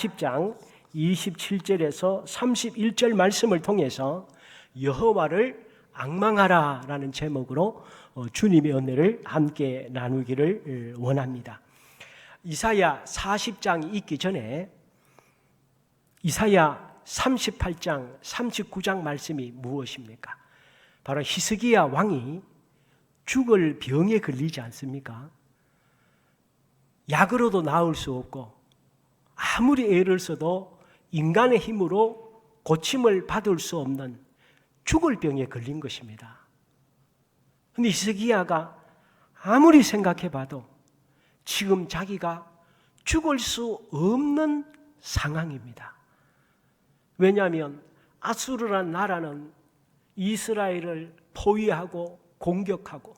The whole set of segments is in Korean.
40장 27절에서 31절 말씀을 통해서 여호와를 앙망하라라는 제목으로 주님의 은혜를 함께 나누기를 원합니다. 이사야 40장이 있기 전에 이사야 38장, 39장 말씀이 무엇입니까? 바로 히스기야 왕이 죽을 병에 걸리지 않습니까? 약으로도 나을 수 없고 아무리 애를 써도 인간의 힘으로 고침을 받을 수 없는 죽을 병에 걸린 것입니다. 그런데 히스기야가 아무리 생각해봐도 지금 자기가 죽을 수 없는 상황입니다. 왜냐하면 아수르라는 나라는 이스라엘을 포위하고 공격하고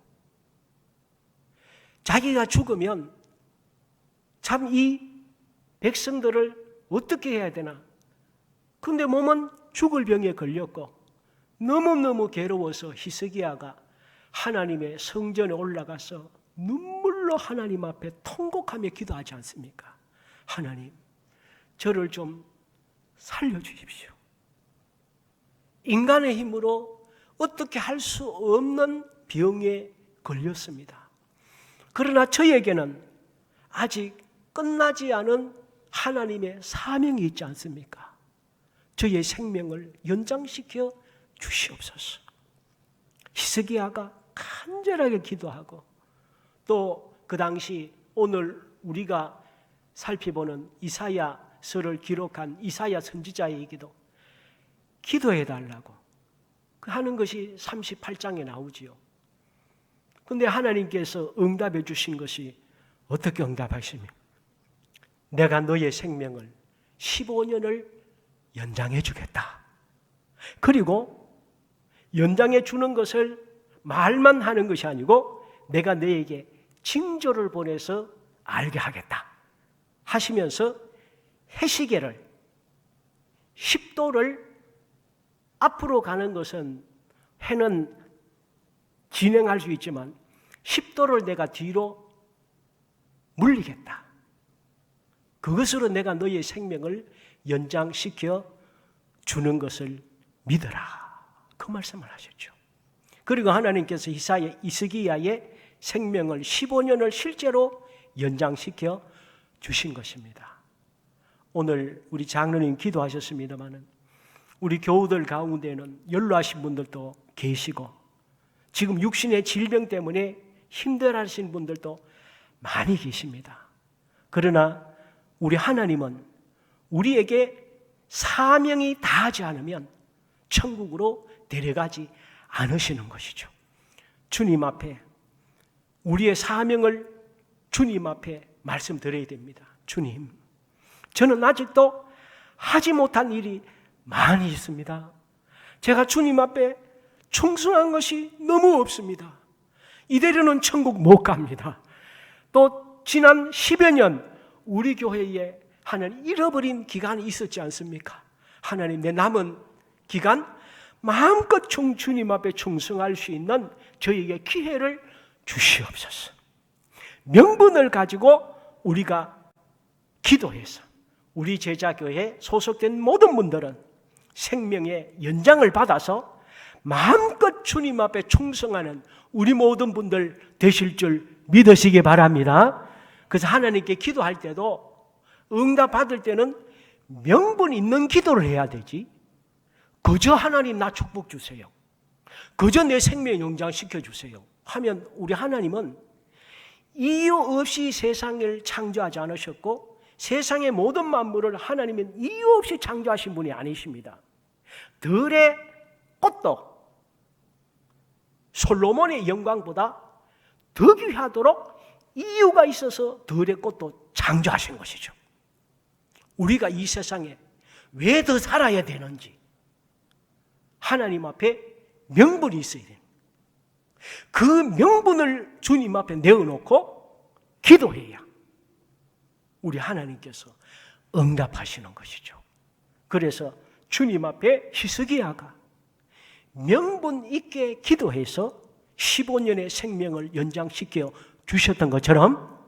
자기가 죽으면 참 이 백성들을 어떻게 해야 되나? 근데 몸은 죽을 병에 걸렸고 너무너무 괴로워서 히스기야가 하나님의 성전에 올라가서 눈물로 하나님 앞에 통곡하며 기도하지 않습니까? 하나님, 저를 좀 살려주십시오. 인간의 힘으로 어떻게 할 수 없는 병에 걸렸습니다. 그러나 저에게는 아직 끝나지 않은 하나님의 사명이 있지 않습니까? 저의 생명을 연장시켜 주시옵소서. 히스기야가 간절하게 기도하고 또 그 당시 오늘 우리가 살펴보는 이사야서를 기록한 이사야 선지자에게도 기도해달라고 하는 것이 38장에 나오지요. 그런데 하나님께서 응답해 주신 것이 어떻게 응답하십니까? 내가 너의 생명을 15년을 연장해 주겠다. 그리고 연장해 주는 것을 말만 하는 것이 아니고 내가 너에게 징조를 보내서 알게 하겠다 하시면서 해시계를 10도를 앞으로 가는 것은 해는 진행할 수 있지만 10도를 내가 뒤로 물리겠다. 그것으로 내가 너의 생명을 연장시켜 주는 것을 믿어라. 그 말씀을 하셨죠. 그리고 하나님께서 히스기야의 생명을 15년을 실제로 연장시켜 주신 것입니다. 오늘 우리 장로님 기도하셨습니다마는 우리 교우들 가운데는 연로하신 분들도 계시고 지금 육신의 질병 때문에 힘들어하신 분들도 많이 계십니다. 그러나 우리 하나님은 우리에게 사명이 다하지 않으면 천국으로 데려가지 않으시는 것이죠. 주님 앞에 우리의 사명을 주님 앞에 말씀드려야 됩니다. 주님, 저는 아직도 하지 못한 일이 많이 있습니다. 제가 주님 앞에 충성한 것이 너무 없습니다. 이대로는 천국 못 갑니다. 또 지난 10여 년 우리 교회에 하나님 잃어버린 기간이 있었지 않습니까? 하나님, 내 남은 기간 마음껏 주님 앞에 충성할 수 있는 저에게 기회를 주시옵소서. 명분을 가지고 우리가 기도해서 우리 제자교회에 소속된 모든 분들은 생명의 연장을 받아서 마음껏 주님 앞에 충성하는 우리 모든 분들 되실 줄 믿으시기 바랍니다. 그래서 하나님께 기도할 때도 응답 받을 때는 명분 있는 기도를 해야 되지. 그저 하나님 나 축복 주세요, 그저 내 생명 연장시켜 주세요 하면 우리 하나님은 이유 없이 세상을 창조하지 않으셨고 세상의 모든 만물을 하나님은 이유 없이 창조하신 분이 아니십니다. 들의 꽃도 솔로몬의 영광보다 더 귀하도록 이유가 있어서 들의 꽃도 창조하신 것이죠. 우리가 이 세상에 왜 더 살아야 되는지 하나님 앞에 명분이 있어야 됩니다. 그 명분을 주님 앞에 내어놓고 기도해야 우리 하나님께서 응답하시는 것이죠. 그래서 주님 앞에 히스기야가 명분 있게 기도해서 15년의 생명을 연장시켜 주셨던 것처럼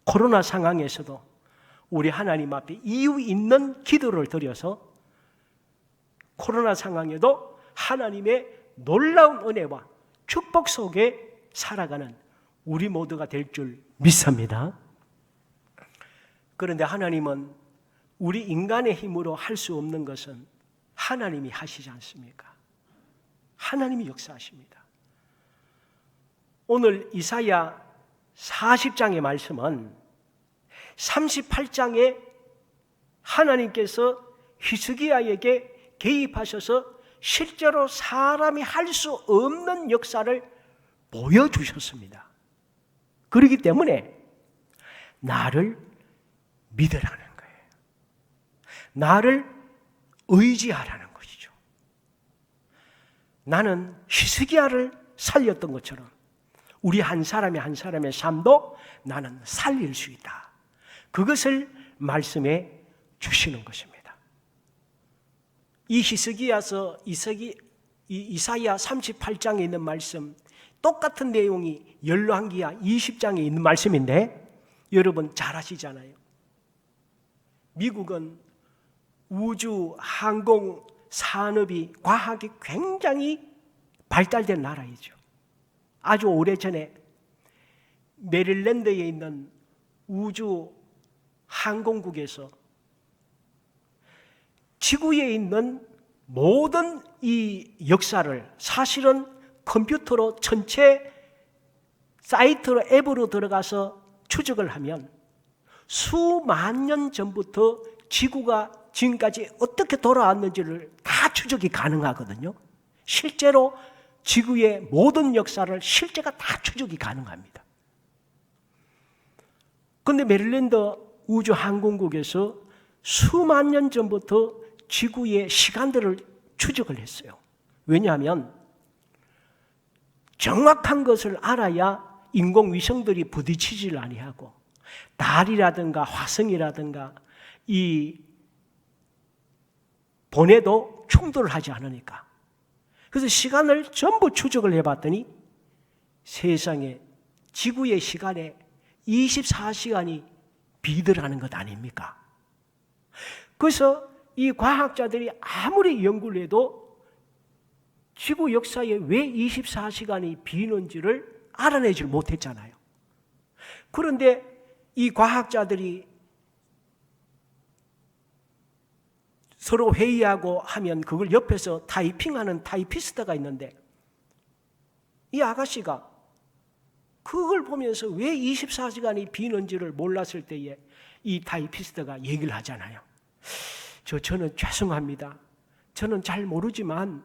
코로나 상황에서도 우리 하나님 앞에 이유 있는 기도를 드려서 코로나 상황에도 하나님의 놀라운 은혜와 축복 속에 살아가는 우리 모두가 될 줄 믿습니다. 그런데 하나님은 우리 인간의 힘으로 할 수 없는 것은 하나님이 하시지 않습니까? 하나님이 역사하십니다. 오늘 이사야 40장의 말씀은 38장에 하나님께서 히스기야에게 개입하셔서 실제로 사람이 할 수 없는 역사를 보여주셨습니다. 그렇기 때문에 나를 믿으라는 거예요. 나를 의지하라는 것이죠. 나는 히스기야를 살렸던 것처럼 우리 한 사람의 한 사람의 삶도 나는 살릴 수 있다. 그것을 말씀해 주시는 것입니다. 이 이사야 38장에 있는 말씀, 똑같은 내용이 열왕기야 20장에 있는 말씀인데 여러분 잘 아시잖아요. 미국은 우주, 항공, 산업이, 과학이 굉장히 발달된 나라이죠. 아주 오래전에 메릴랜드에 있는 우주 항공국에서 지구에 있는 모든 이 역사를 사실은 컴퓨터로 전체 사이트로 앱으로 들어가서 추적을 하면 수만 년 전부터 지구가 지금까지 어떻게 돌아왔는지를 다 추적이 가능하거든요. 실제로 지구의 모든 역사를 실제가 다 추적이 가능합니다. 그런데 메릴랜드 우주항공국에서 수만 년 전부터 지구의 시간들을 추적을 했어요. 왜냐하면 정확한 것을 알아야 인공위성들이 부딪히지를 아니하고 달이라든가 화성이라든가 이 보내도 충돌을 하지 않으니까. 그래서 시간을 전부 추적을 해봤더니 세상에 지구의 시간에 24시간이 비더라는 것 아닙니까? 그래서 이 과학자들이 아무리 연구를 해도 지구 역사에 왜 24시간이 비는지를 알아내질 못했잖아요. 그런데 이 과학자들이 서로 회의하고 하면 그걸 옆에서 타이핑하는 타이피스트가 있는데 이 아가씨가 그걸 보면서 왜 24시간이 비는지를 몰랐을 때에 이 타이피스트가 얘기를 하잖아요. 저는 죄송합니다. 저는 잘 모르지만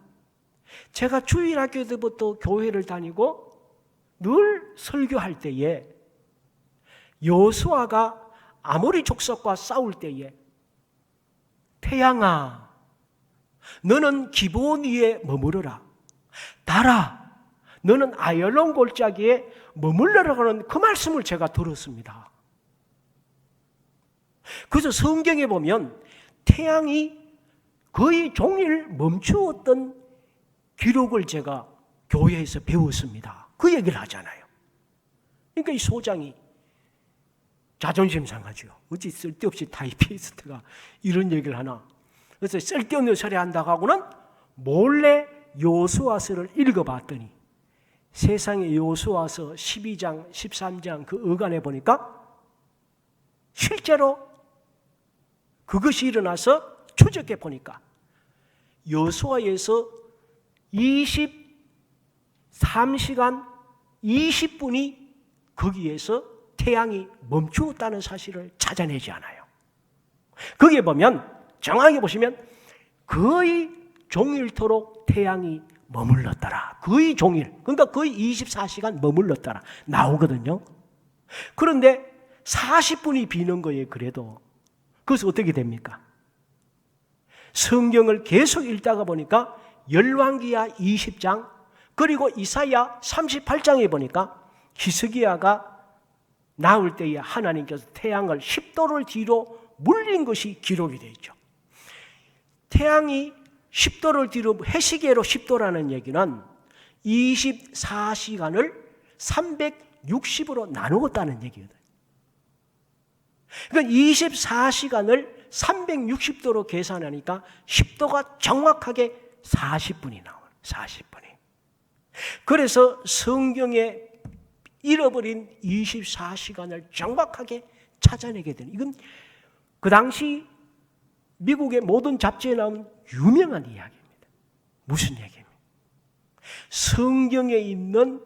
제가 주일학교 때부터 교회를 다니고 늘 설교할 때에 여호수아가 아모리 족속과 싸울 때에 태양아, 너는 기브온 위에 머무르라. 달아, 너는 아얄론 골짜기에 머물러라고 하는 그 말씀을 제가 들었습니다. 그래서 성경에 보면 태양이 거의 종일 멈추었던 기록을 제가 교회에서 배웠습니다. 그 얘기를 하잖아요. 그러니까 이 소장이 자존심 상하죠. 어찌 쓸데없이 타이피스트가 이런 얘기를 하나. 그래서 쓸데없는 소리 한다고 하고는 몰래 여호수아서를 읽어봤더니 세상에 여호수아서 12장, 13장 그 어간에 보니까 실제로 그것이 일어나서 추적해 보니까 여호수아에서 23시간 20분이 거기에서 태양이 멈추었다는 사실을 찾아내지 않아요. 거기에 보면 정확히 보시면 거의 종일토록 태양이 머물렀더라. 거의 종일. 그러니까 거의 24시간 머물렀더라. 나오거든요. 그런데 40분이 비는 거예요. 그래도. 그래서 어떻게 됩니까? 성경을 계속 읽다가 보니까 열왕기야 20장 그리고 이사야 38장에 보니까 히스기야가 나올 때에 하나님께서 태양을 10도를 뒤로 물린 것이 기록이 되어 있죠. 태양이 10도를 뒤로 해시계로 10도라는 얘기는 24시간을 360으로 나누었다는 얘기거든요. 그러니까 24시간을 360도로 계산하니까 10도가 정확하게 40분이 나와요. 40분이. 그래서 성경에 잃어버린 24시간을 정확하게 찾아내게 되는, 이건 그 당시 미국의 모든 잡지에 나온 유명한 이야기입니다. 무슨 얘기입니까? 성경에 있는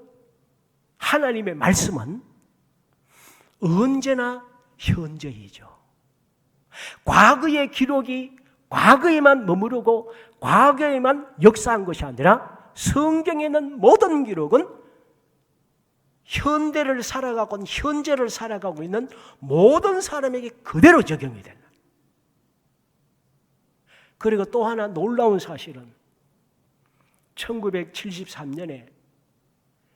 하나님의 말씀은 언제나 현재이죠. 과거의 기록이 과거에만 머무르고 과거에만 역사한 것이 아니라 성경에는 모든 기록은 현대를 살아가고 현재를 살아가고 있는 모든 사람에게 그대로 적용이 된다. 그리고 또 하나 놀라운 사실은 1973년에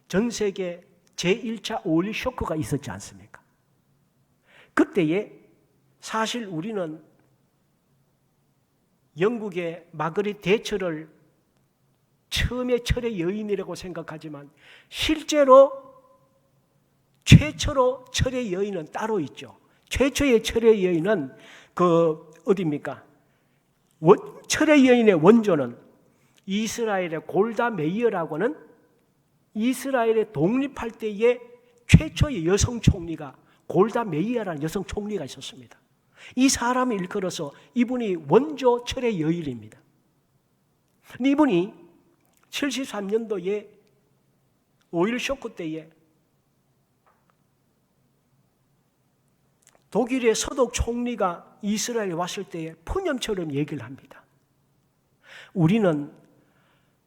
전 세계 제1차 오일 쇼크가 있었지 않습니까? 그때에 사실 우리는 영국의 마거릿 대처를 처음에 철의 여인이라고 생각하지만 실제로 최초로 철의 여인은 따로 있죠. 최초의 철의 여인은 어디입니까? 철의 여인의 원조는 이스라엘의 골다 메이어라고는 이스라엘의 독립할 때의 최초의 여성 총리가 골다 메이어라는 여성 총리가 있었습니다. 이 사람을 일컬어서 이분이 원조 철의 여인입니다. 이분이 73년도에 오일 쇼크 때에 독일의 서독 총리가 이스라엘에 왔을 때에 푸념처럼 얘기를 합니다. 우리는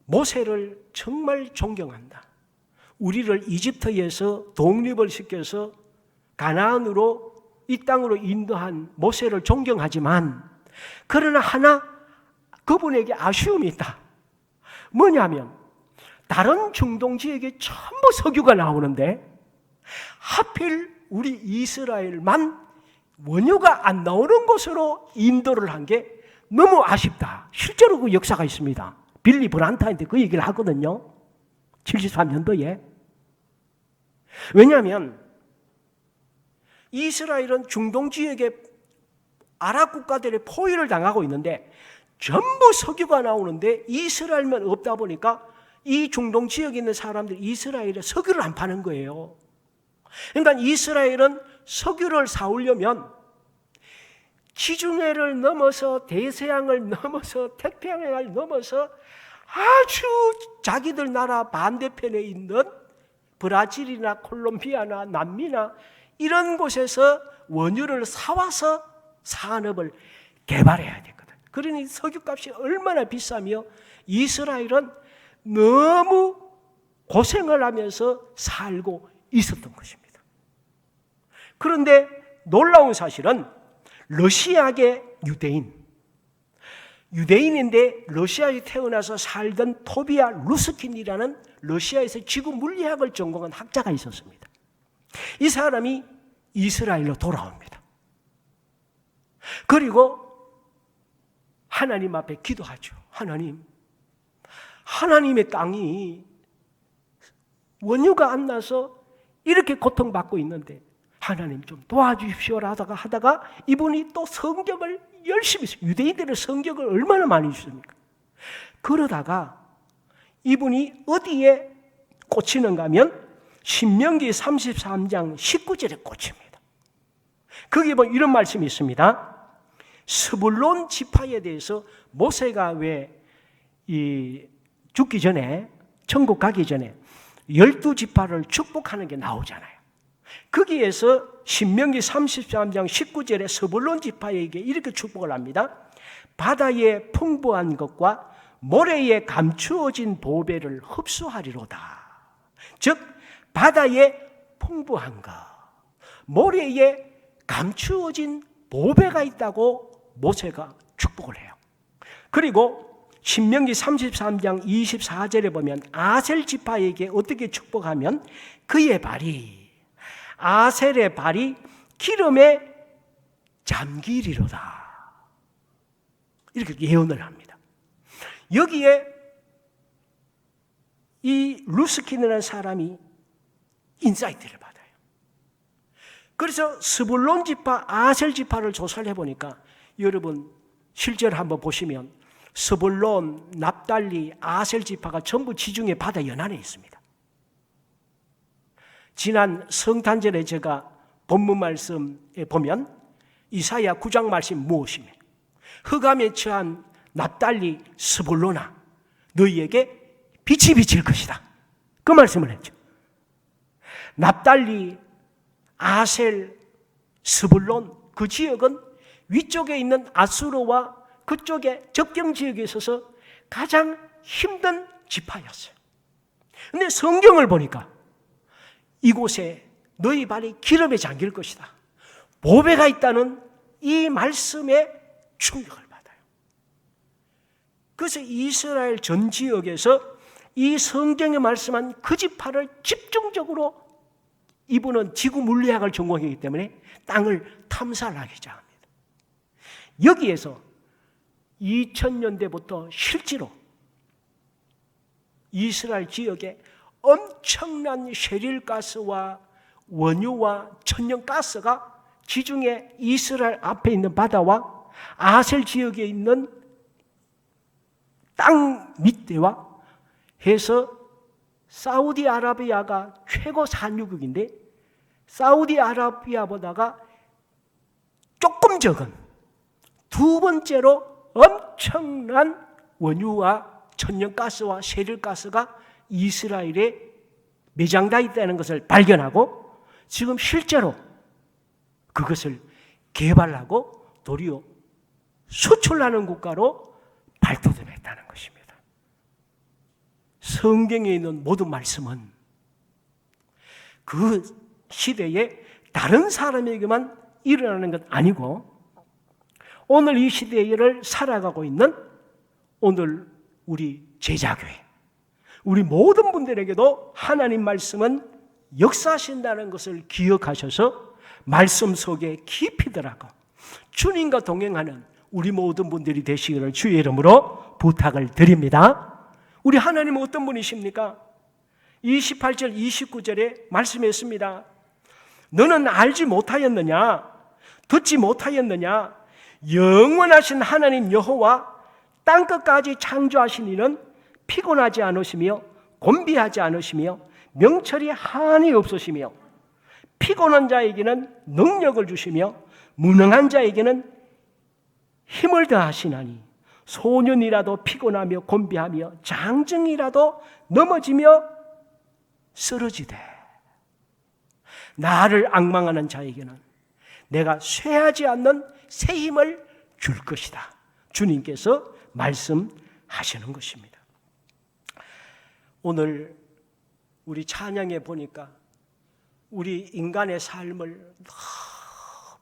모세를 정말 존경한다. 우리를 이집트에서 독립을 시켜서 가나안으로 이 땅으로 인도한 모세를 존경하지만 그러나 하나 그분에게 아쉬움이 있다. 뭐냐면 다른 중동 지역에 전부 석유가 나오는데 하필 우리 이스라엘만 원유가 안 나오는 곳으로 인도를 한 게 너무 아쉽다. 실제로 그 역사가 있습니다. 빌리 브란타한테 그 얘기를 하거든요. 73년도에. 왜냐하면 이스라엘은 중동 지역에 아랍 국가들의 포위를 당하고 있는데 전부 석유가 나오는데 이스라엘만 없다 보니까 이 중동 지역에 있는 사람들이 이스라엘에 석유를 안 파는 거예요. 그러니까 이스라엘은 석유를 사오려면 지중해를 넘어서 대서양을 넘어서 태평양을 넘어서 아주 자기들 나라 반대편에 있는 브라질이나 콜롬비아나 남미나 이런 곳에서 원유를 사와서 산업을 개발해야 되거든. 그러니 석유값이 얼마나 비싸며 이스라엘은 너무 고생을 하면서 살고 있었던 것입니다. 그런데 놀라운 사실은 러시아계 유대인인데 러시아에 태어나서 살던 토비아 루스킨이라는 러시아에서 지구 물리학을 전공한 학자가 있었습니다. 이 사람이 이스라엘로 돌아옵니다. 그리고 하나님 앞에 기도하죠. 하나님의 땅이 원유가 안 나서 이렇게 고통받고 있는데 하나님 좀 도와주십시오라 하다가 이분이 또 성경을 열심히 써요. 유대인들은 성경을 얼마나 많이 읽습니까? 그러다가 이분이 어디에 꽂히는가 하면 신명기 33장 19절에 꽂힙니다. 거기에 보면 이런 말씀이 있습니다. 스불론 지파에 대해서 모세가 왜 죽기 전에 천국 가기 전에 12지파를 축복하는 게 나오잖아요. 거기에서 신명기 33장 19절에 스불론 지파에게 이렇게 축복을 합니다. 바다의 풍부한 것과 모래에 감추어진 보배를 흡수하리로다. 즉 바다에 풍부한 것, 모래에 감추어진 보배가 있다고 모세가 축복을 해요. 그리고 신명기 33장 24절에 보면 아셀 지파에게 어떻게 축복하면 그의 발이 아셀의 발이 기름에 잠기리로다. 이렇게 예언을 합니다. 여기에 이 루스킨이라는 사람이 인사이트를 받아요. 그래서 스불론 지파, 아셀 지파를 조사를 해보니까 여러분 실제로 한번 보시면 스불론, 납달리, 아셀 지파가 전부 지중해 바다 연안에 있습니다. 지난 성탄절에 제가 본문 말씀에 보면 이사야 9장 말씀 무엇이며 흑암에 처한 납달리, 스불론아 너희에게 빛이 비칠 것이다. 그 말씀을 했죠. 납달리, 아셀, 스불론 그 지역은 위쪽에 있는 아수르와 그쪽에 접경 지역에 있어서 가장 힘든 지파였어요. 그런데 성경을 보니까 이곳에 너희 발이 기름에 잠길 것이다. 보배가 있다는 이 말씀에 충격을 받아요. 그래서 이스라엘 전 지역에서 이 성경에 말씀한 그 지파를 집중적으로 이분은 지구 물리학을 전공했기 때문에 땅을 탐사를 하기 시작합니다. 여기에서 2000년대부터 실제로 이스라엘 지역에 엄청난 셰릴가스와 원유와 천연가스가 지중해 이스라엘 앞에 있는 바다와 아셀 지역에 있는 땅 밑에와 해서 사우디아라비아가 최고 산유국인데 사우디아라비아보다가 조금 적은 두 번째로 엄청난 원유와 천연가스와 셰릴가스가 이스라엘에 매장되어 있다는 것을 발견하고 지금 실제로 그것을 개발하고 도리어 수출하는 국가로 발돋움했다는 것입니다. 성경에 있는 모든 말씀은 그 시대에 다른 사람에게만 일어나는 것 아니고 오늘 이 시대를 살아가고 있는 오늘 우리 제자교회 우리 모든 분들에게도 하나님 말씀은 역사하신다는 것을 기억하셔서 말씀 속에 깊이 들어가고 주님과 동행하는 우리 모든 분들이 되시기를 주의 이름으로 부탁을 드립니다. 우리 하나님은 어떤 분이십니까? 28절 29절에 말씀했습니다. 너는 알지 못하였느냐? 듣지 못하였느냐? 영원하신 하나님 여호와 땅끝까지 창조하신 이는 피곤하지 않으시며 곤비하지 않으시며 명철이 한이 없으시며 피곤한 자에게는 능력을 주시며 무능한 자에게는 힘을 더하시나니 소년이라도 피곤하며 곤비하며 장정이라도 넘어지며 쓰러지되 나를 앙망하는 자에게는 내가 쇠하지 않는 새 힘을 줄 것이다. 주님께서 말씀하시는 것입니다. 오늘 우리 찬양에 보니까 우리 인간의 삶을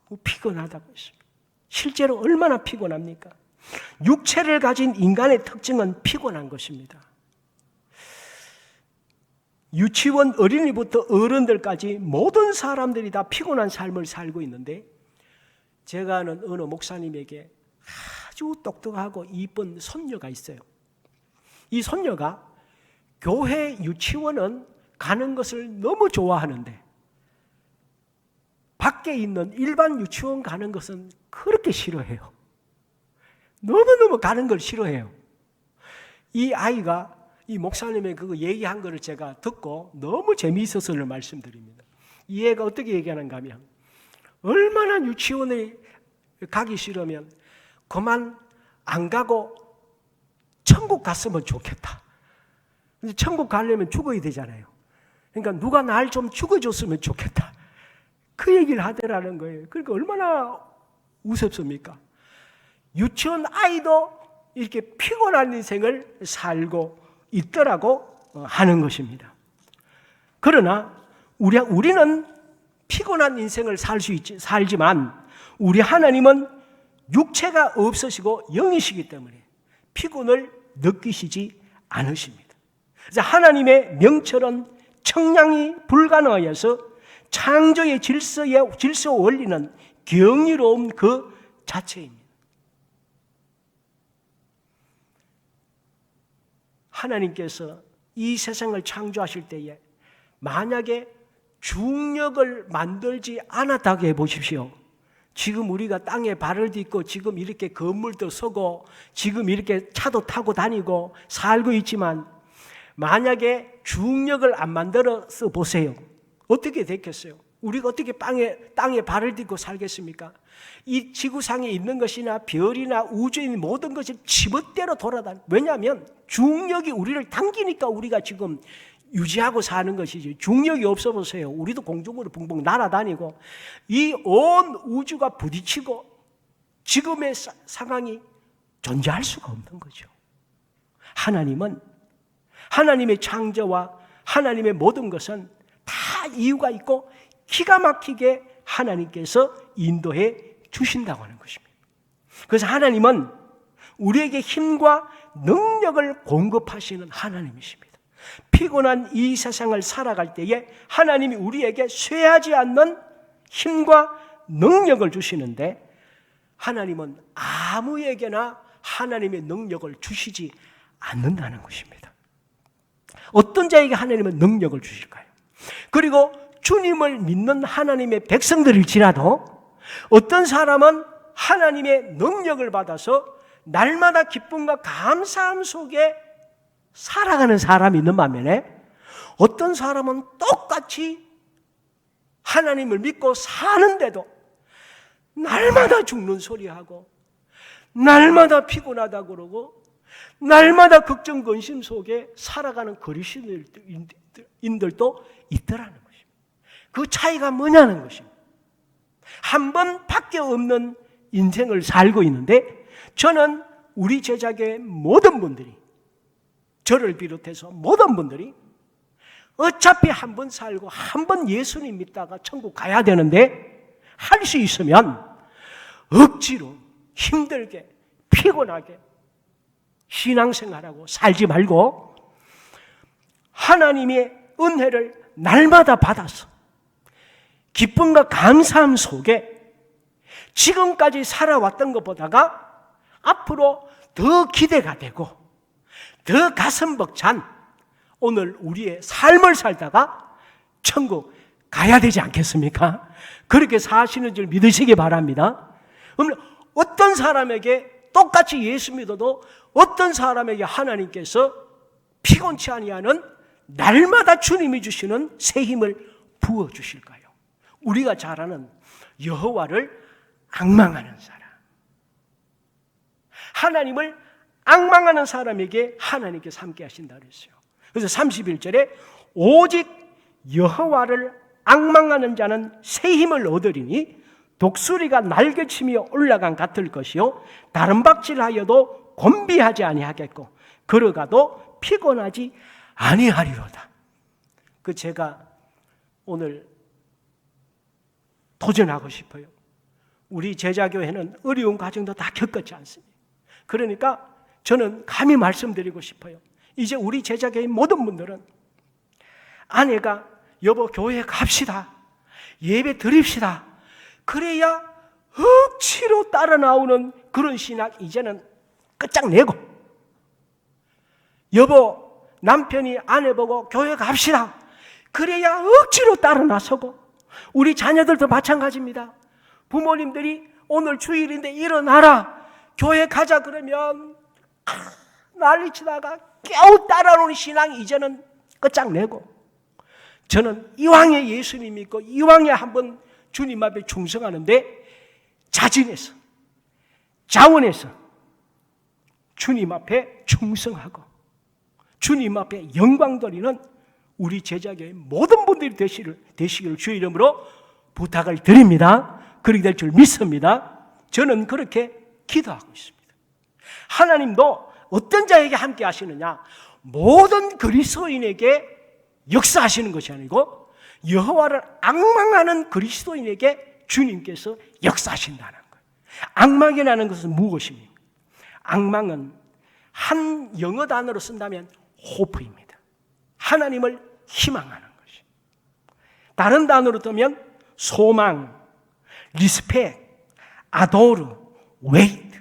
너무 피곤하다고 했습니다. 실제로 얼마나 피곤합니까? 육체를 가진 인간의 특징은 피곤한 것입니다. 유치원 어린이부터 어른들까지 모든 사람들이 다 피곤한 삶을 살고 있는데 제가 아는 어느 목사님에게 아주 똑똑하고 이쁜 손녀가 있어요. 이 손녀가 교회 유치원은 가는 것을 너무 좋아하는데 밖에 있는 일반 유치원 가는 것은 그렇게 싫어해요. 너무너무 가는 걸 싫어해요. 이 아이가 이 목사님의 그거 얘기한 거를 제가 듣고 너무 재미있어서를 말씀드립니다. 이 애가 어떻게 얘기하는가 하면 얼마나 유치원에 가기 싫으면 그만 안 가고 천국 갔으면 좋겠다. 근데 천국 가려면 죽어야 되잖아요. 그러니까 누가 날 좀 죽어줬으면 좋겠다. 그 얘기를 하더라는 거예요. 그러니까 얼마나 우습습니까? 유치원 아이도 이렇게 피곤한 인생을 살고 있더라고 하는 것입니다. 그러나 우리는 피곤한 인생을 살지만 우리 하나님은 육체가 없으시고 영이시기 때문에 피곤을 느끼시지 않으십니다. 그래서 하나님의 명철은 청량이 불가능하여서 창조의 질서 원리는 경이로운 그 자체입니다. 하나님께서 이 세상을 창조하실 때에 만약에 중력을 만들지 않았다고 해보십시오. 지금 우리가 땅에 발을 딛고 지금 이렇게 건물도 서고 지금 이렇게 차도 타고 다니고 살고 있지만 만약에 중력을 안 만들어서 보세요. 어떻게 됐겠어요? 우리가 어떻게 땅에 발을 딛고 살겠습니까? 이 지구상에 있는 것이나 별이나 우주에 있는 모든 것이 지멋대로 돌아다니. 왜냐하면 중력이 우리를 당기니까 우리가 지금 유지하고 사는 것이지. 중력이 없어 보세요. 우리도 공중으로 붕붕 날아다니고 이 온 우주가 부딪히고 지금의 상황이 존재할 수가 없는 거죠. 하나님은 하나님의 창조와 하나님의 모든 것은 다 이유가 있고 기가 막히게 하나님께서 인도해 주신다고 하는 것입니다. 그래서 하나님은 우리에게 힘과 능력을 공급하시는 하나님이십니다. 피곤한 이 세상을 살아갈 때에 하나님이 우리에게 쇠하지 않는 힘과 능력을 주시는데 하나님은 아무에게나 하나님의 능력을 주시지 않는다는 것입니다. 어떤 자에게 하나님은 능력을 주실까요? 그리고 주님을 믿는 하나님의 백성들일지라도 어떤 사람은 하나님의 능력을 받아서 날마다 기쁨과 감사함 속에 살아가는 사람이 있는 반면에 어떤 사람은 똑같이 하나님을 믿고 사는데도 날마다 죽는 소리하고 날마다 피곤하다고 그러고 날마다 걱정 근심 속에 살아가는 그리스도인들도 있더라는 것입니다. 그 차이가 뭐냐는 것입니다. 한 번밖에 없는 인생을 살고 있는데 저는 우리 제자교회 모든 분들이 저를 비롯해서 모든 분들이 어차피 한 번 살고 한 번 예수님 믿다가 천국 가야 되는데 할 수 있으면 억지로 힘들게 피곤하게 신앙생활하고 살지 말고 하나님의 은혜를 날마다 받아서 기쁨과 감사함 속에 지금까지 살아왔던 것보다가 앞으로 더 기대가 되고 더 가슴 벅찬 오늘 우리의 삶을 살다가 천국 가야 되지 않겠습니까? 그렇게 사시는 줄 믿으시기 바랍니다. 그러면 어떤 사람에게 똑같이 예수 믿어도 어떤 사람에게 하나님께서 피곤치 아니하는 날마다 주님이 주시는 새 힘을 부어주실까요? 우리가 잘 아는 여호와를 앙망하는 사람, 하나님을 앙망하는 사람에게 하나님께서 함께 하신다 그랬어요. 그래서 31절에 오직 여호와를 앙망하는 자는 새 힘을 얻으리니 독수리가 날개치며 올라간 같을 것이요 다른 박질하여도 곤비하지 아니하겠고 걸어가도 피곤하지 아니하리로다. 그 제가 오늘 도전하고 싶어요. 우리 제자교회는 어려운 과정도 다 겪었지 않습니까? 그러니까 저는 감히 말씀드리고 싶어요. 이제 우리 제자교회 모든 분들은 아내가 여보 교회 갑시다, 예배 드립시다, 그래야 억지로 따라 나오는 그런 신학 이제는 끝장내고, 여보 남편이 아내 보고 교회 갑시다, 그래야 억지로 따라 나서고, 우리 자녀들도 마찬가지입니다. 부모님들이 오늘 주일인데 일어나라 교회 가자 그러면 난리치다가 겨우 따라오는 신앙이 이제는 끝장내고, 저는 이왕에 예수님 믿고 이왕에 한번 주님 앞에 충성하는데 자진해서 자원해서 주님 앞에 충성하고 주님 앞에 영광 돌리는 우리 제자교회 모든 분들이 되시기를 주의 이름으로 부탁을 드립니다. 그렇게 될 줄 믿습니다. 저는 그렇게 기도하고 있습니다. 하나님도 어떤 자에게 함께 하시느냐, 모든 그리스도인에게 역사하시는 것이 아니고 여호와를 앙망하는 그리스도인에게 주님께서 역사하신다는 거예요. 앙망이라는 것은 무엇입니까? 앙망은 한 영어 단어로 쓴다면 호프입니다. 하나님을 희망하는 것이. 다른 단어로 뜨면 소망, 리스펙, 아도르, 웨이트.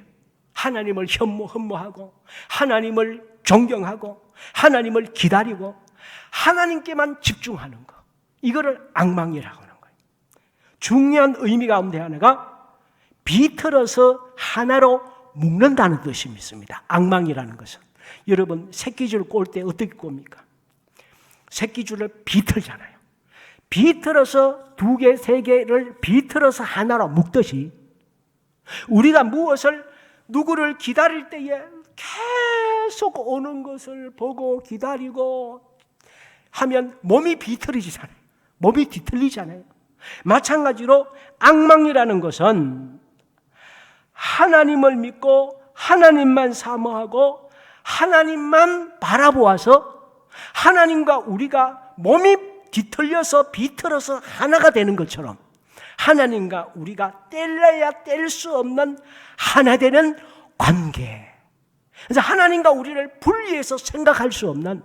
하나님을 흠모하고 하나님을 존경하고 하나님을 기다리고 하나님께만 집중하는 것. 이거를 앙망이라고 하는 거예요. 중요한 의미 가운데 하나가 비틀어서 하나로 묶는다는 뜻이 있습니다. 앙망이라는 것은. 여러분 새끼줄 꼴 때 어떻게 꼽니까? 새끼줄을 비틀잖아요. 비틀어서 두 개, 세 개를 비틀어서 하나로 묶듯이 우리가 무엇을 누구를 기다릴 때에 계속 오는 것을 보고 기다리고 하면 몸이 비틀어지잖아요. 몸이 뒤틀리잖아요. 마찬가지로 앙망이라는 것은 하나님을 믿고 하나님만 사모하고 하나님만 바라보아서 하나님과 우리가 몸이 뒤틀려서 비틀어서 하나가 되는 것처럼 하나님과 우리가 뗄래야 뗄 수 없는 하나 되는 관계. 그래서 하나님과 우리를 분리해서 생각할 수 없는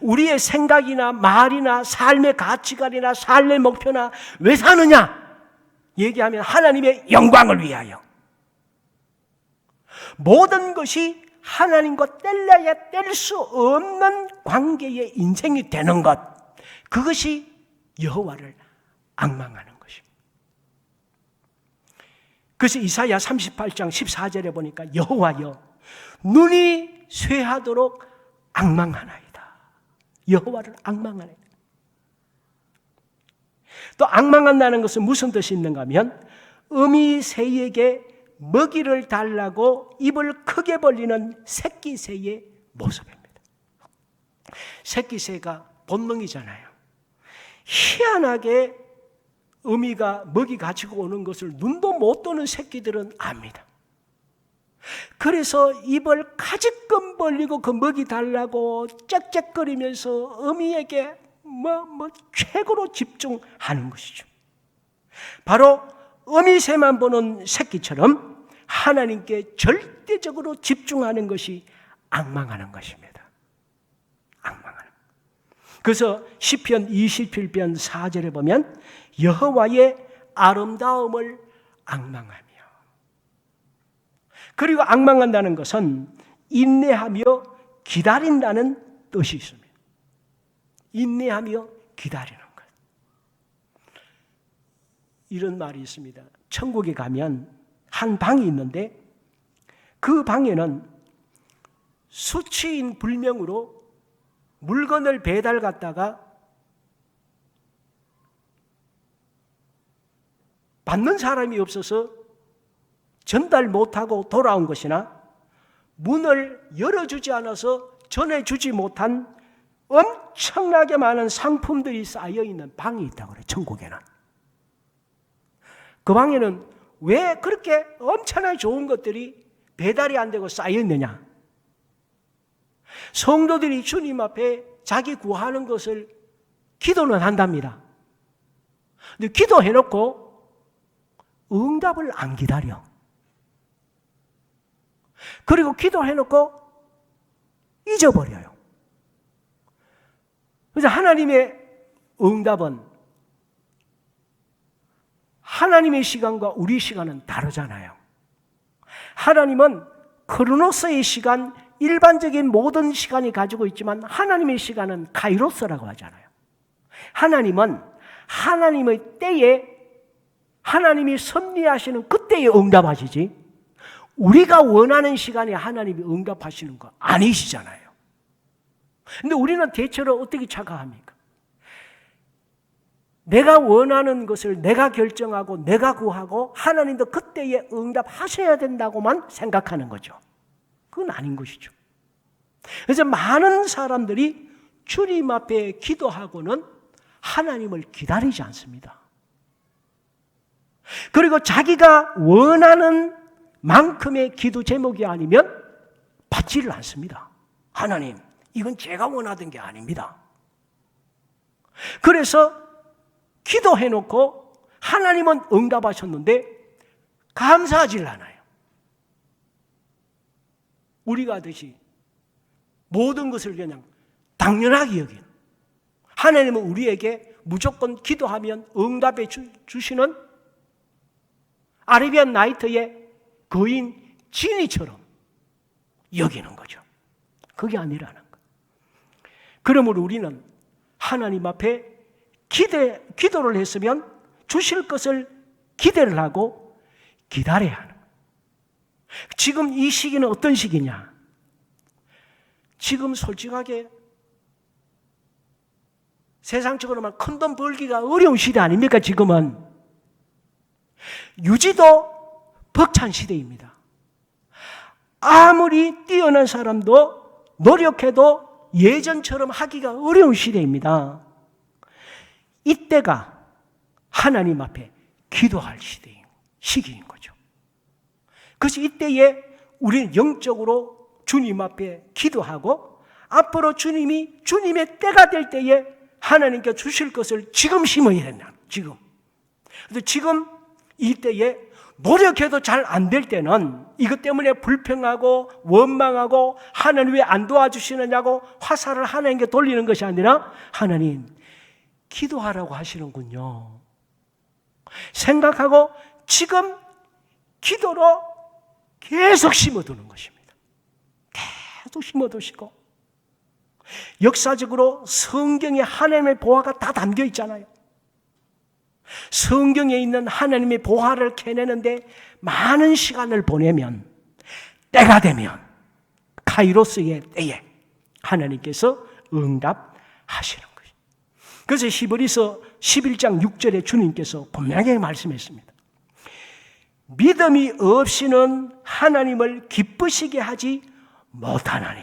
우리의 생각이나 말이나 삶의 가치관이나 삶의 목표나 왜 사느냐 얘기하면 하나님의 영광을 위하여 모든 것이 하나님과 뗄래야 뗄 수 없는 관계의 인생이 되는 것, 그것이 여호와를 앙망하는 것입니다. 그래서 이사야 38장 14절에 보니까 여호와여 눈이 쇠하도록 앙망하나이다. 여호와를 앙망하나이다. 또 앙망한다는 것은 무슨 뜻이 있는가 하면 어미 새에게 먹이를 달라고 입을 크게 벌리는 새끼 새의 모습입니다. 새끼 새가 본능이잖아요. 희한하게 어미가 먹이 가지고 오는 것을 눈도 못 뜨는 새끼들은 압니다. 그래서 입을 가지끔 벌리고 그 먹이 달라고 짹짹거리면서 어미에게 최고로 집중하는 것이죠. 바로 어미새만 보는 새끼처럼 하나님께 절대적으로 집중하는 것이 앙망하는 것입니다. 앙망하는. 그래서 시편 27편 4절에 보면 여호와의 아름다움을 앙망하며, 그리고 앙망한다는 것은 인내하며 기다린다는 뜻이 있습니다. 인내하며 기다리는 것. 이런 말이 있습니다. 천국에 가면 한 방이 있는데 그 방에는 수치인 불명으로 물건을 배달 갔다가 받는 사람이 없어서 전달 못하고 돌아온 것이나 문을 열어주지 않아서 전해주지 못한 엄청나게 많은 상품들이 쌓여있는 방이 있다고 그래요. 천국에는. 그 방에는 왜 그렇게 엄청나게 좋은 것들이 배달이 안 되고 쌓여있느냐? 성도들이 주님 앞에 자기 구하는 것을 기도는 한답니다. 근데 기도해놓고 응답을 안 기다려. 그리고 기도해놓고 잊어버려요. 그래서 하나님의 응답은 하나님의 시간과 우리 시간은 다르잖아요. 하나님은 크로노스의 시간, 일반적인 모든 시간이 가지고 있지만 하나님의 시간은 카이로스라고 하잖아요. 하나님은 하나님의 때에 하나님이 섭리하시는 그때에 응답하시지 우리가 원하는 시간에 하나님이 응답하시는 거 아니시잖아요. 근데 우리는 대체로 어떻게 착각합니까? 내가 원하는 것을 내가 결정하고 내가 구하고 하나님도 그때에 응답하셔야 된다고만 생각하는 거죠. 그건 아닌 것이죠. 그래서 많은 사람들이 주님 앞에 기도하고는 하나님을 기다리지 않습니다. 그리고 자기가 원하는 만큼의 기도 제목이 아니면 받지를 않습니다. 하나님, 이건 제가 원하던 게 아닙니다. 그래서 기도해놓고 하나님은 응답하셨는데 감사하질 않아요. 우리가 하듯이 모든 것을 그냥 당연하게 여기는, 하나님은 우리에게 무조건 기도하면 응답해 주시는 아라비안 나이트의 거인 지니처럼 여기는 거죠. 그게 아니라는 것. 그러므로 우리는 하나님 앞에 기도를 했으면 주실 것을 기대를 하고 기다려야 하는 거예요. 지금 이 시기는 어떤 시기냐? 지금 솔직하게 세상적으로만 큰 돈 벌기가 어려운 시대 아닙니까? 지금은 유지도 벅찬 시대입니다. 아무리 뛰어난 사람도 노력해도 예전처럼 하기가 어려운 시대입니다. 이때가 하나님 앞에 기도할 시기인 거죠. 그래서 이때에 우리는 영적으로 주님 앞에 기도하고 앞으로 주님의 때가 될 때에 하나님께 주실 것을 지금 심어야 된다. 지금. 그런데 지금 이때에 노력해도 잘 안 될 때는 이것 때문에 불평하고 원망하고 하나님 왜 안 도와주시느냐고 화살을 하나님께 돌리는 것이 아니라 하나님 기도하라고 하시는군요. 생각하고 지금 기도로 계속 심어두는 것입니다. 계속 심어두시고 역사적으로 성경에 하나님의 보화가 다 담겨 있잖아요. 성경에 있는 하나님의 보화를 캐내는데 많은 시간을 보내면 때가 되면 카이로스의 때에 하나님께서 응답하시는 거예요. 그래서 히브리서 11장 6절에 주님께서 분명하게 말씀했습니다. 믿음이 없이는 하나님을 기쁘시게 하지 못하나니.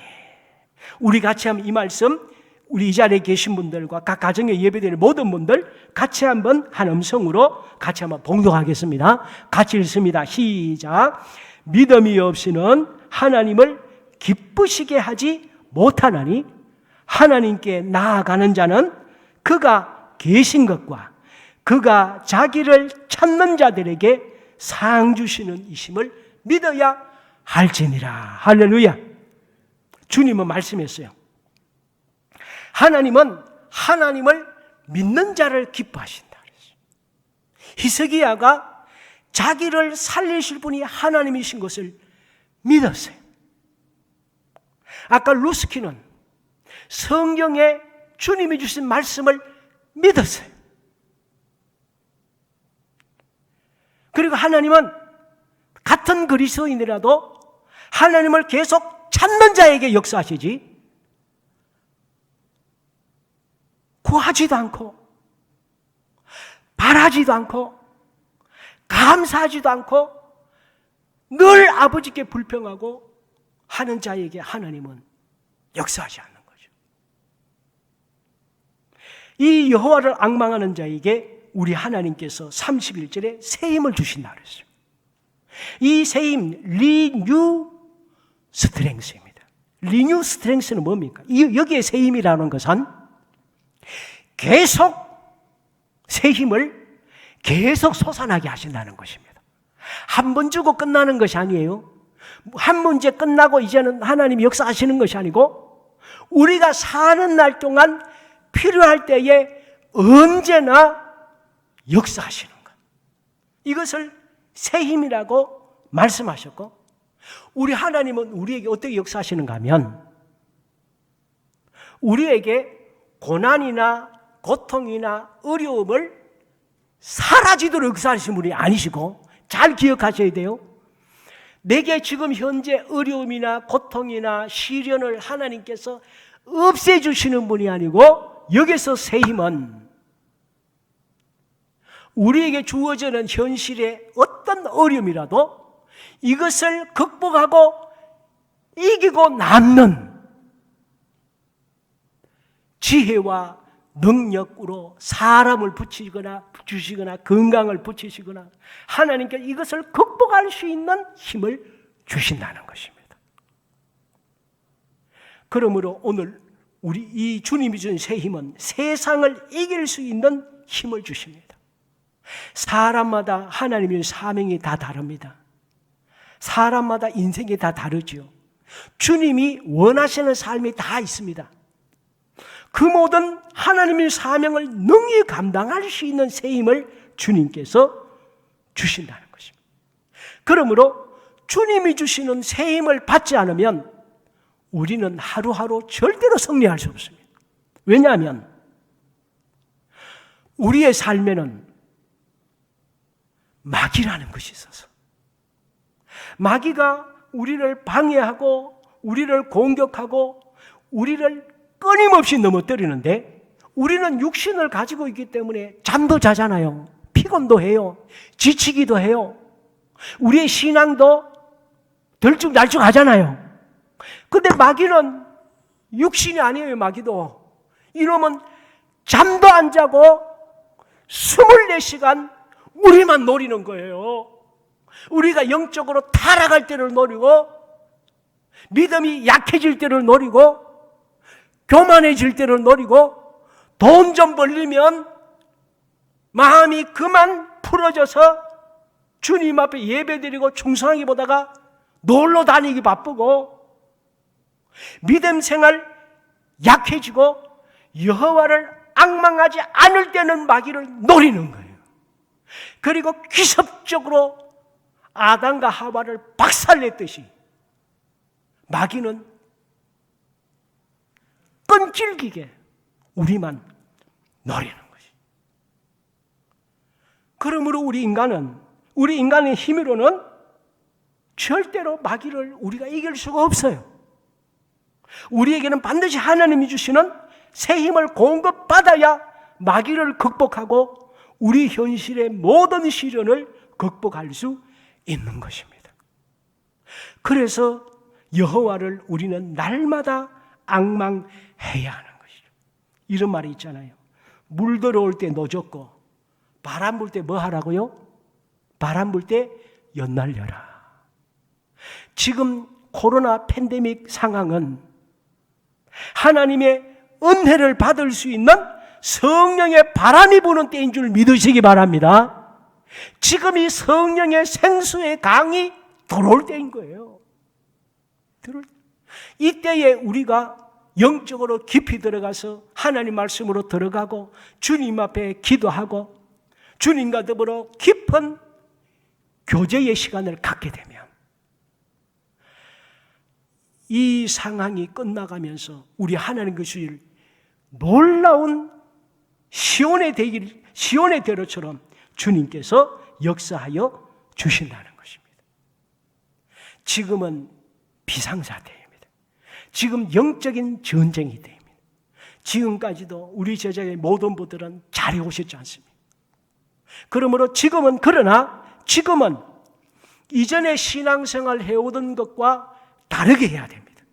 우리 같이 한번 이 말씀 우리 이 자리에 계신 분들과 각 가정에 예배드리는 모든 분들 같이 한번 한 음성으로 같이 한번 봉독하겠습니다. 같이 읽습니다. 시작. 믿음이 없이는 하나님을 기쁘시게 하지 못하나니 하나님께 나아가는 자는 그가 계신 것과 그가 자기를 찾는 자들에게 상 주시는 이심을 믿어야 할지니라. 할렐루야. 주님은 말씀했어요. 하나님은 하나님을 믿는 자를 기뻐하신다. 히스기야가 자기를 살리실 분이 하나님이신 것을 믿었어요. 아까 루스키는 성경에 주님이 주신 말씀을 믿었어요. 그리고 하나님은 같은 그리스도인이라도 하나님을 계속 찾는 자에게 역사하시지 구하지도 않고 바라지도 않고 감사하지도 않고 늘 아버지께 불평하고 하는 자에게 하나님은 역사하지 않는 거죠. 이 여호와를 앙망하는 자에게 우리 하나님께서 31절에 새 힘을 주신다 그랬어요. 이 새 힘 리뉴 스트렝스입니다. 리뉴 스트렝스는 뭡니까? 여기에 새 힘이라는 것은 계속 새 힘을 계속 솟아나게 하신다는 것입니다. 한 번 주고 끝나는 것이 아니에요. 한 문제 끝나고 이제는 하나님이 역사하시는 것이 아니고 우리가 사는 날 동안 필요할 때에 언제나 역사하시는 것. 이것을 새 힘이라고 말씀하셨고 우리 하나님은 우리에게 어떻게 역사하시는가 하면 우리에게 고난이나 고통이나 어려움을 사라지도록 역사하시는 분이 아니시고 잘 기억하셔야 돼요. 내게 지금 현재 어려움이나 고통이나 시련을 하나님께서 없애주시는 분이 아니고 여기서 새 힘은 우리에게 주어지는 현실의 어떤 어려움이라도 이것을 극복하고 이기고 남는 지혜와 능력으로 사람을 주시거나 건강을 붙이시거나 하나님께 이것을 극복할 수 있는 힘을 주신다는 것입니다. 그러므로 오늘 우리 이 주님이 준 새 힘은 세상을 이길 수 있는 힘을 주십니다. 사람마다 하나님의 사명이 다 다릅니다. 사람마다 인생이 다 다르죠. 주님이 원하시는 삶이 다 있습니다. 그 모든 하나님의 사명을 능히 감당할 수 있는 새 힘을 주님께서 주신다는 것입니다. 그러므로 주님이 주시는 새 힘을 받지 않으면 우리는 하루하루 절대로 승리할 수 없습니다. 왜냐하면 우리의 삶에는 마귀라는 것이 있어서 마귀가 우리를 방해하고 우리를 공격하고 우리를 끊임없이 넘어뜨리는데 우리는 육신을 가지고 있기 때문에 잠도 자잖아요. 피곤도 해요. 지치기도 해요. 우리의 신앙도 들쭉날쭉하잖아요. 근데 마귀는 육신이 아니에요. 마귀도. 이놈은 잠도 안 자고 24시간 우리만 노리는 거예요. 우리가 영적으로 타락할 때를 노리고 믿음이 약해질 때를 노리고 교만해질 때를 노리고 돈 좀 벌리면 마음이 그만 풀어져서 주님 앞에 예배드리고 충성하기 보다가 놀러 다니기 바쁘고 믿음 생활 약해지고 여호와를 앙망하지 않을 때는 마귀를 노리는 거예요. 그리고 기습적으로 아담과 하와를 박살냈듯이 마귀는 끈질기게 우리만 노리는 것이. 그러므로 우리 인간의 힘으로는 절대로 마귀를 우리가 이길 수가 없어요. 우리에게는 반드시 하나님이 주시는 새 힘을 공급받아야 마귀를 극복하고 우리 현실의 모든 시련을 극복할 수 있는 것입니다. 그래서 여호와를 우리는 날마다 앙망해야 하는 것이죠. 이런 말이 있잖아요. 물 들어올 때 노젓고 바람 불 때 뭐 하라고요? 바람 불 때 연날려라. 지금 코로나 팬데믹 상황은 하나님의 은혜를 받을 수 있는 성령의 바람이 부는 때인 줄 믿으시기 바랍니다. 지금 이 성령의 생수의 강이 들어올 때인 거예요. 이때에 우리가 영적으로 깊이 들어가서 하나님 말씀으로 들어가고 주님 앞에 기도하고 주님과 더불어 깊은 교제의 시간을 갖게 되면 이 상황이 끝나가면서 우리 하나님 주실 놀라운 시온의 대로처럼 주님께서 역사하여 주신다는 것입니다. 지금은 비상사태입니다. 지금 영적인 전쟁이 됩니다. 지금까지도 우리 제자의 모든 분들은 잘해오셨지 않습니까? 그러므로 지금은 이전에 신앙생활 해오던 것과 다르게 해야 됩니다.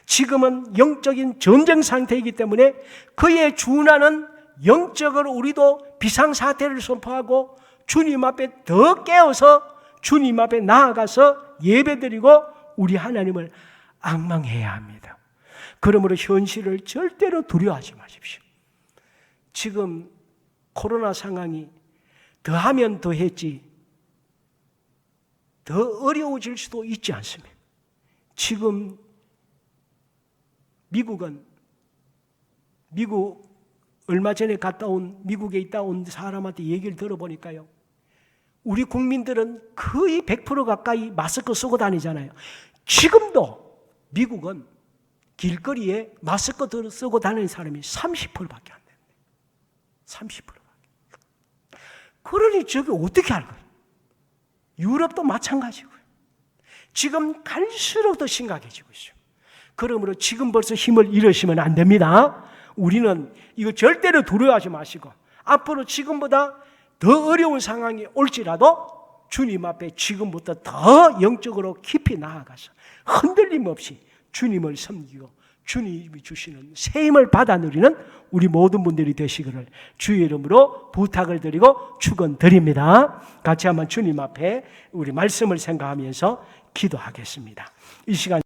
지금은 영적인 전쟁 상태이기 때문에 그에 준하는 영적으로 우리도 비상사태를 선포하고 주님 앞에 더 깨어서 주님 앞에 나아가서 예배드리고 우리 하나님을 앙망해야 합니다. 그러므로 현실을 절대로 두려워하지 마십시오. 지금 코로나 상황이 더하면 더했지 더 어려워질 수도 있지 않습니까? 지금 미국 얼마 전에 미국에 있다 온 사람한테 얘기를 들어보니까요. 우리 국민들은 거의 100% 가까이 마스크 쓰고 다니잖아요. 지금도 미국은 길거리에 마스크 쓰고 다니는 사람이 30%밖에 안 됩니다. 30%밖에. 그러니 저게 어떻게 할 거예요? 유럽도 마찬가지고요. 지금 갈수록 더 심각해지고 있어요. 그러므로 지금 벌써 힘을 잃으시면 안 됩니다. 우리는 이거 절대로 두려워하지 마시고 앞으로 지금보다 더 어려운 상황이 올지라도 주님 앞에 지금부터 더 영적으로 깊이 나아가서 흔들림 없이 주님을 섬기고 주님이 주시는 새 힘을 받아 누리는 우리 모든 분들이 되시기를 주의 이름으로 부탁을 드리고 축원드립니다. 같이 한번 주님 앞에 우리 말씀을 생각하면서 기도하겠습니다. 이 시간